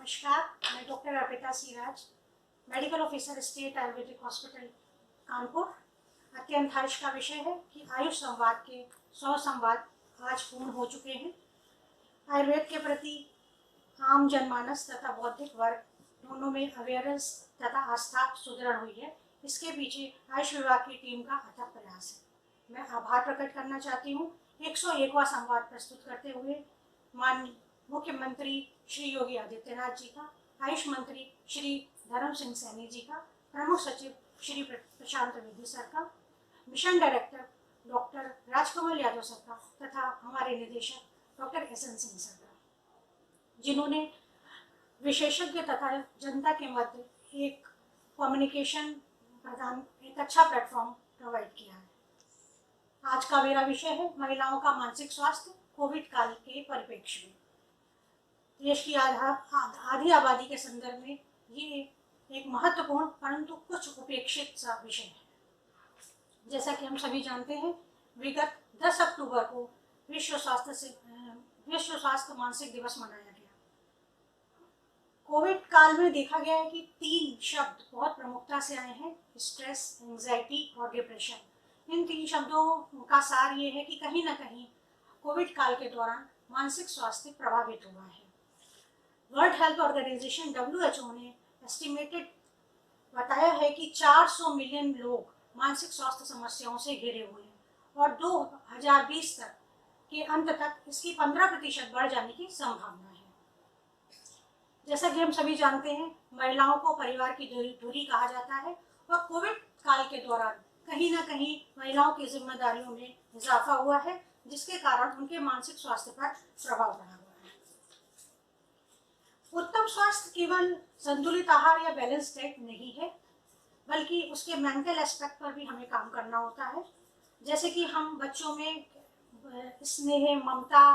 नमस्कार, मैं doctor Arpita Siraj, medical officer state Ayurvedic hospital Kanpur. अत्यंत हर्ष का विषय है कि आयुष संवाद के 100 संवाद आज पूर्ण हो चुके हैं। आयुर्वेद के प्रति आम जनमानस तथा बौद्धिक वर्ग दोनों में अवेयरनेस तथा आस्था सुदृढ़ हुई है। इसके पीछे आयुष विभाग की टीम का अथक प्रयास है। मैं आभार प्रकट करना चाहती हूँ 101वां संवाद प्रस्तुत करते हुए माननीय मुख्यमंत्री श्री योगी आदित्यनाथ जी का, आयुष मंत्री श्री धर्म सिंह सैनी जी का, प्रमुख सचिव श्री प्रशांत विधि सर का, mission director doctor Rajkamal Yadav sir का तथा हमारे निदेशक डॉक्टर एस.एन. सिंह सर का, जिन्होंने विशेषज्ञ तथा जनता के मध्य एक कम्युनिकेशन प्रदान एक अच्छा प्लेटफॉर्म प्रोवाइड किया है। आज का मेरा विषय है महिलाओं का मानसिक स्वास्थ्य कोविड काल के परिप्रेक्ष्य में। देश की आधी आबादी के संदर्भ में ये एक महत्वपूर्ण परंतु कुछ उपेक्षित सा विषय है। जैसा कि हम सभी जानते हैं, विगत 10 अक्टूबर को विश्व स्वास्थ्य मानसिक दिवस मनाया गया। कोविड काल में देखा गया है कि 3 शब्द बहुत प्रमुखता से आए हैं: स्ट्रेस, एंजाइटी और डिप्रेशन। इन 3 शब्दों का सार ये है कि कहीं ना कहीं कोविड काल के दौरान मानसिक स्वास्थ्य प्रभावित हुआ है। वर्ल्ड हेल्थ ऑर्गेनाइजेशन WHO ने एस्टिमेटेड बताया है कि 400 मिलियन लोग मानसिक स्वास्थ्य समस्याओं से घिरे हुए हैं और 2020 तक के अंत तक इसकी 15% बढ़ जाने की संभावना है। जैसा कि हम सभी जानते हैं, महिलाओं को परिवार की धुरी कहा जाता है और कोविड काल के दौरान कहीं ना कहीं महिलाओं की जिम्मेदारियों में इजाफा हुआ है, जिसके कारण उनके मानसिक स्वास्थ्य पर प्रभाव पड़ा हुआ है। उत्तम स्वास्थ्य केवल संतुलित आहार या बैलेंस डाइट नहीं है, बल्कि उसके मेंटल एस्पेक्ट पर भी हमें काम करना होता है। जैसे कि हम बच्चों में स्नेह, ममता,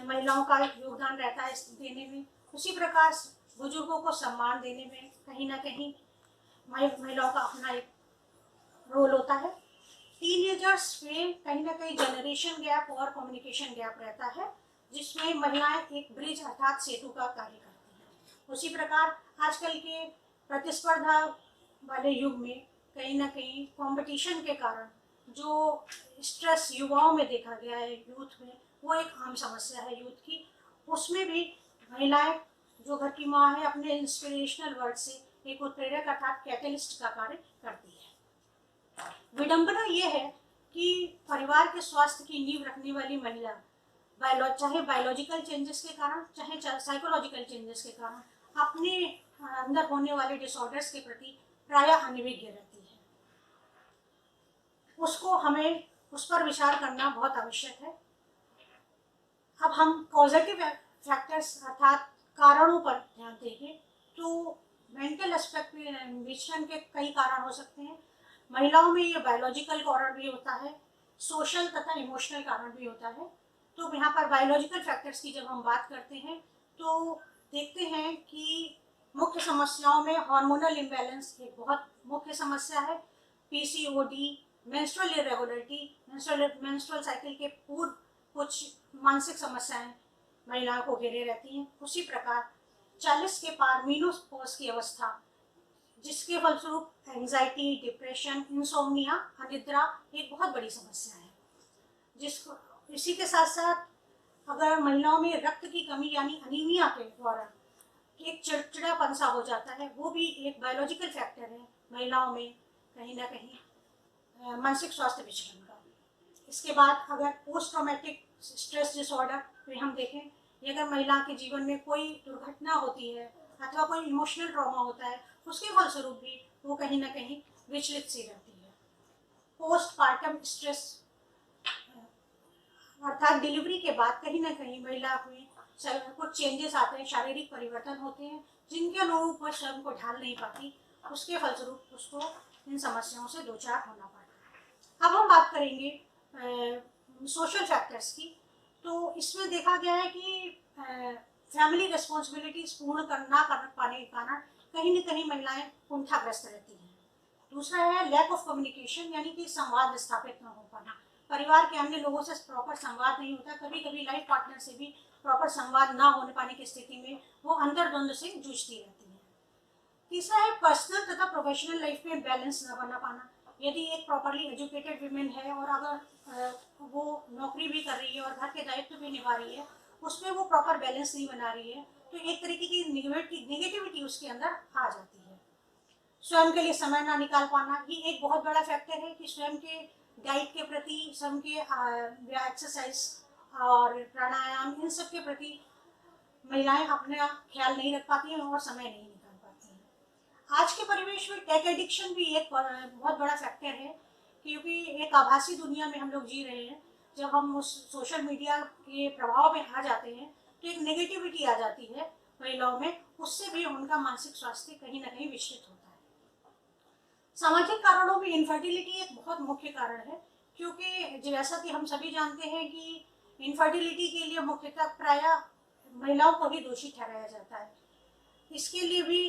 महिलाओं का योगदान रहता है देने में, उसी प्रकार बुजुर्गों को सम्मान देने में कहीं ना कहीं महिलाओं का अपना एक रोल होता है। टीनेजर्स में कहीं ना कहीं जनरेशन गैप और कम्युनिकेशन गैप रहता है, जिसमें महिलाएं एक ब्रिज अर्थात सेतु का कार्य करती हैं। उसी प्रकार आजकल के प्रतिस्पर्धा वाले युग में कहीं ना कहीं कंपटीशन के कारण जो स्ट्रेस युवाओं में देखा गया है, यूथ में, वो एक आम समस्या है यूथ की। उसमें भी महिलाएं जो घर की माँ है, अपने इंस्पिरेशनल वर्ड से एक उत्प्रेरक अर्थात कैटलिस्ट का कार्य करती है। विडंबना ये है कि परिवार के स्वास्थ्य की नींव रखने वाली महिला चाहे बायोलॉजिकल चेंजेस के कारण, चाहे साइकोलॉजिकल चेंजेस के कारण, अपने अंदर होने वाले डिसऑर्डर्स के प्रति प्रायः अनभिज्ञ रहती है। उसको हमें उस पर विचार करना बहुत आवश्यक है। अब हम पॉजिटिव फैक्टर्स अर्थात कारणों पर ध्यान देंगे तो मेंटल एस्पेक्ट में विचलन के कई कारण हो सकते हैं। महिलाओं में ये बायोलॉजिकल कारण भी होता है, सोशल तथा इमोशनल कारण भी होता है। तो यहाँ पर बायोलॉजिकल फैक्टर्स की जब हम बात करते हैं तो देखते हैं कि मुख्य समस्याओं में हार्मोनल इम्बैलेंस एक बहुत मुख्य समस्या है। PCOD, menstrual irregularity, menstrual cycle के पूर्व कुछ मानसिक समस्याएं महिलाओं को घेरे रहती हैं। उसी प्रकार 40 के पार मीनोपॉज की अवस्था, जिसके फलस्वरूप एंजाइटी, डिप्रेशन, इंसोम्निया, अनिद्रा एक बहुत बड़ी समस्या है। जिसको इसी के साथ साथ अगर महिलाओं में रक्त की कमी यानी अनीमिया के द्वारा एक चिड़चिड़ापन सा हो जाता है, वो भी एक बायोलॉजिकल फैक्टर है महिलाओं में कहीं ना कहीं मानसिक स्वास्थ्य विचलन का। इसके बाद अगर पोस्ट ट्रॉमेटिक स्ट्रेस डिसऑर्डर में हम देखें, अगर महिला के जीवन में कोई दुर्घटना होती है अथवा कोई इमोशनल ट्रॉमा होता है, उसके फलस्वरूप भी वो कहीं ना कहीं विचलित सी रहती है। पोस्ट पार्टम स्ट्रेस अर्थात डिलीवरी के बाद कहीं ना कहीं महिला में कुछ चेंजेस आते हैं, शारीरिक परिवर्तन होते हैं, जिनके अनुरूप वह स्वयं को ढाल नहीं पाती। उसके फलस्वरूप उसको इन समस्याओं से दो चार होना पड़ता है। अब हम बात करेंगे सोशल फैक्टर्स की। तो इसमें देखा गया है कि फैमिली रिस्पॉन्सिबिलिटीज पूर्ण ना कर पाने के कारण कहीं न कहीं महिलाएं कुंठाग्रस्त रहती हैं। दूसरा है लैक ऑफ कम्युनिकेशन, यानी कि संवाद स्थापित न हो पाना। परिवार के अन्य लोगों से प्रॉपर संवाद नहीं होता। कभी कभी लाइफ पार्टनर से भी प्रॉपर संवाद ना होने पाने की स्थिति में वो अंतर्द्वंद से जूझती रहती है। तीसरा है पर्सनल तथा प्रोफेशनल लाइफ में बैलेंस न बना पाना। यदि एक प्रॉपरली एजुकेटेड वीमेन है और अगर वो नौकरी भी कर रही है और घर के दायित्व भी निभा रही है, उसमें वो प्रॉपर बैलेंस नहीं बना रही है, तो एक तरीके की निगेटिविटी उसके अंदर आ जाती है। स्वयं के लिए समय ना निकाल पाना ये एक बहुत बड़ा फैक्टर है कि स्वयं के डाइट के प्रति, स्वयं के एक्सरसाइज और प्राणायाम, इन सब के प्रति महिलाएं अपना ख्याल नहीं रख पाती हैं और समय नहीं निकाल पाती हैं। आज के परिवेश में टेक एडिक्शन भी एक बहुत बड़ा फैक्टर है, क्योंकि एक आभासी दुनिया में हम लोग जी रहे हैं। जब हम उस सोशल मीडिया के प्रभाव में आ जाते हैं तो एक नेगेटिविटी आ जाती है महिलाओं में, उससे भी उनका मानसिक स्वास्थ्य कहीं ना कहीं विचलित होता है। सामाजिक कारणों में इनफर्टिलिटी एक बहुत मुख्य कारण है, क्योंकि जैसा कि हम सभी जानते हैं कि इनफर्टिलिटी के लिए मुख्यतः प्रायः महिलाओं को ही दोषी ठहराया जाता है। इसके लिए भी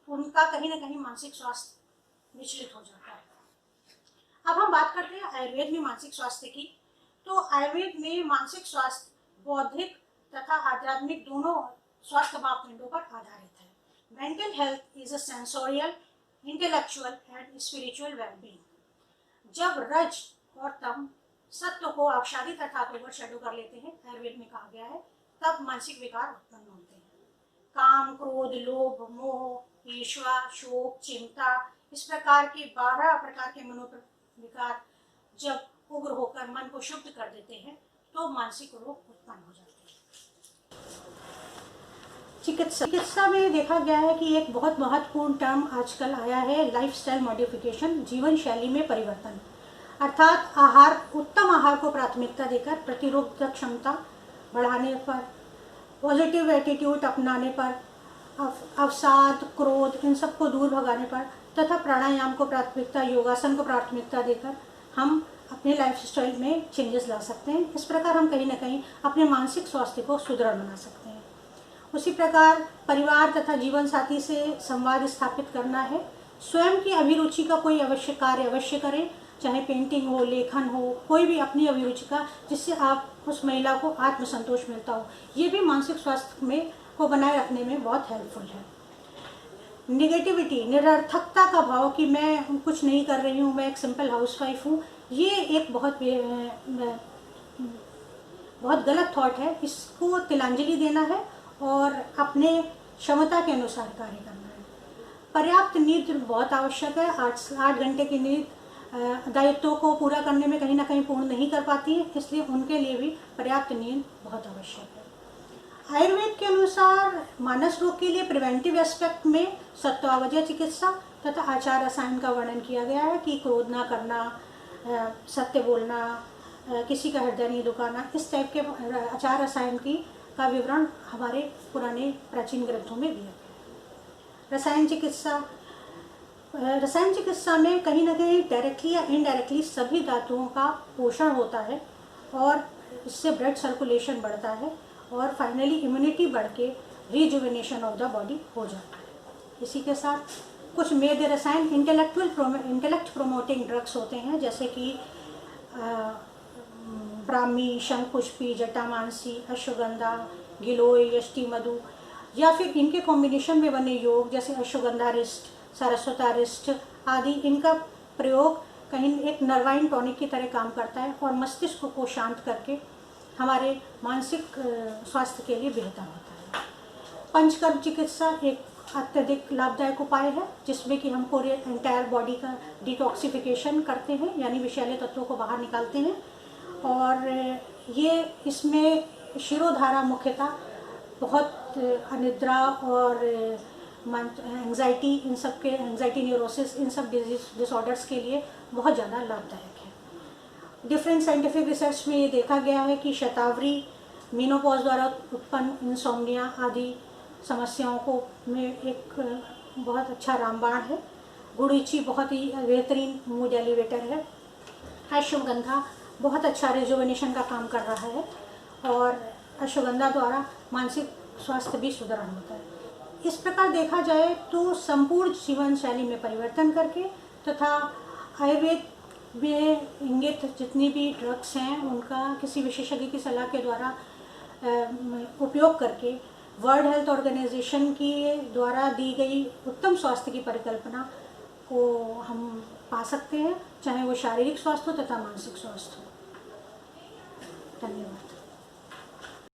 उनका कहीं ना कहीं मानसिक स्वास्थ्य विचलित हो जाता है। अब हम बात करते हैं आयुर्वेद में मानसिक स्वास्थ्य की। तो आयुर्वेद में मानसिक स्वास्थ्य बौद्धिक तथा आध्यात्मिक दोनों स्वास्थ्य मापदंडों पर आधारित है। Mental health is a sensorial, intellectual and spiritual wellbeing. जब रज और तम सत्व को आच्छादित अर्थात ओवरशैडो कर लेते हैं, आयुर्वेद में कहा गया है, तब मानसिक विकार उत्पन्न होते हैं। काम, क्रोध, लोभ, मोह, ईर्ष्या, शोक, चिंता, इस प्रकार के 12 प्रकार के मनोविकार जब उग्र होकर मन को शुद्ध कर देते हैं तो मानसिक रोग उत्पन्न हो जाते हैं। चिकित्सा में देखा गया है कि एक बहुत महत्वपूर्ण टर्म आजकल आया है, लाइफस्टाइल मॉडिफिकेशन, जीवन शैली में परिवर्तन। अर्थात आहार, उत्तम आहार को प्राथमिकता देकर प्रतिरोधक क्षमता बढ़ाने पर, पॉजिटिव एटीट्यूड अपनाने पर, अवसाद, क्रोध, इन सबको दूर भगाने पर तथा प्राणायाम को प्राथमिकता, योगासन को प्राथमिकता देकर हम अपने लाइफस्टाइल में चेंजेस ला सकते हैं। इस प्रकार हम कहीं ना कहीं अपने मानसिक स्वास्थ्य को सुदृढ़ बना सकते हैं। उसी प्रकार परिवार तथा जीवन साथी से संवाद स्थापित करना है। स्वयं की अभिरुचि का कोई अवश्य कार्य अवश्य करें, चाहे पेंटिंग हो, लेखन हो, कोई भी अपनी अभिरुचि का, जिससे आप उस महिला को आत्मसंतोष मिलता हो। ये भी मानसिक स्वास्थ्य में को बनाए रखने में बहुत हेल्पफुल है। निगेटिविटी, निरर्थकता का भाव कि मैं कुछ नहीं कर रही हूँ, मैं एक सिंपल हाउसवाइफ हूँ, ये एक बहुत गलत थॉट है। इसको तिलांजलि देना है और अपने क्षमता के अनुसार कार्य करना है। पर्याप्त नींद बहुत आवश्यक है। 8 घंटे की नींद दायित्वों को पूरा करने में कहीं ना कहीं पूर्ण नहीं कर पाती है, इसलिए उनके लिए भी पर्याप्त नींद बहुत आवश्यक है। आयुर्वेद के अनुसार मानस रोग के लिए प्रिवेंटिव एस्पेक्ट में सत्वावजय चिकित्सा तथा आचार रसायन का वर्णन किया गया है कि क्रोध ना करना, सत्य बोलना, किसी का हृदय नहीं दुखाना, इस टाइप के आचार रसायन की का विवरण हमारे पुराने प्राचीन ग्रंथों में दिया गया है। रसायन चिकित्सा में कहीं ना कहीं डायरेक्टली या इनडायरेक्टली सभी धातुओं का पोषण होता है और इससे ब्लड सर्कुलेशन बढ़ता है और फाइनली इम्यूनिटी बढ़ के रिजुविनेशन ऑफ द बॉडी हो जाता है। इसी के साथ कुछ मेद रसायन इंटेलेक्ट प्रोमोटिंग ड्रग्स होते हैं, जैसे कि ब्राह्मी, शंखपुष्पी, जटामांसी, अश्वगंधा, गिलोय, यष्टि मधु, या फिर इनके कॉम्बिनेशन में बने योग जैसे अश्वगंधारिष्ट, सरस्वतारिष्ट आदि, इनका प्रयोग कहीं एक नर्वाइन टॉनिक की तरह काम करता है और मस्तिष्क को शांत करके हमारे मानसिक स्वास्थ्य के लिए बेहतर होता है। पंचकर्म चिकित्सा एक अत्यधिक लाभदायक उपाय है, जिसमें कि हम पूरे एंटायर बॉडी का डिटॉक्सिफिकेशन करते हैं, यानी विषैले तत्वों को बाहर निकालते हैं। और ये इसमें शिरोधारा मुख्यतः बहुत अनिद्रा और एंग्जाइटी, इन सब के एंग्जाइटी, न्यूरोसिस, इन सब डिसऑर्डर्स के लिए बहुत ज़्यादा लाभदायक है। डिफरेंट साइंटिफिक रिसर्च में ये देखा गया है कि शतावरी, मेनोपॉज द्वारा उत्पन्न इंसोम्निया आदि समस्याओं को में एक बहुत अच्छा रामबाण है। गुड़ीची बहुत ही बेहतरीन मूड एलिवेटर है। अश्वगंधा बहुत अच्छा रिजुविनेशन का काम कर रहा है और अश्वगंधा द्वारा मानसिक स्वास्थ्य भी सुधर होता है। इस प्रकार देखा जाए तो संपूर्ण जीवन शैली में परिवर्तन करके तथा आयुर्वेद में इंगित जितनी भी ड्रग्स हैं उनका किसी विशेषज्ञ की सलाह के द्वारा उपयोग करके वर्ल्ड हेल्थ ऑर्गेनाइजेशन की द्वारा दी गई उत्तम स्वास्थ्य की परिकल्पना को हम पा सकते हैं, चाहे वो शारीरिक स्वास्थ्य हो तथा मानसिक स्वास्थ्य हो। धन्यवाद।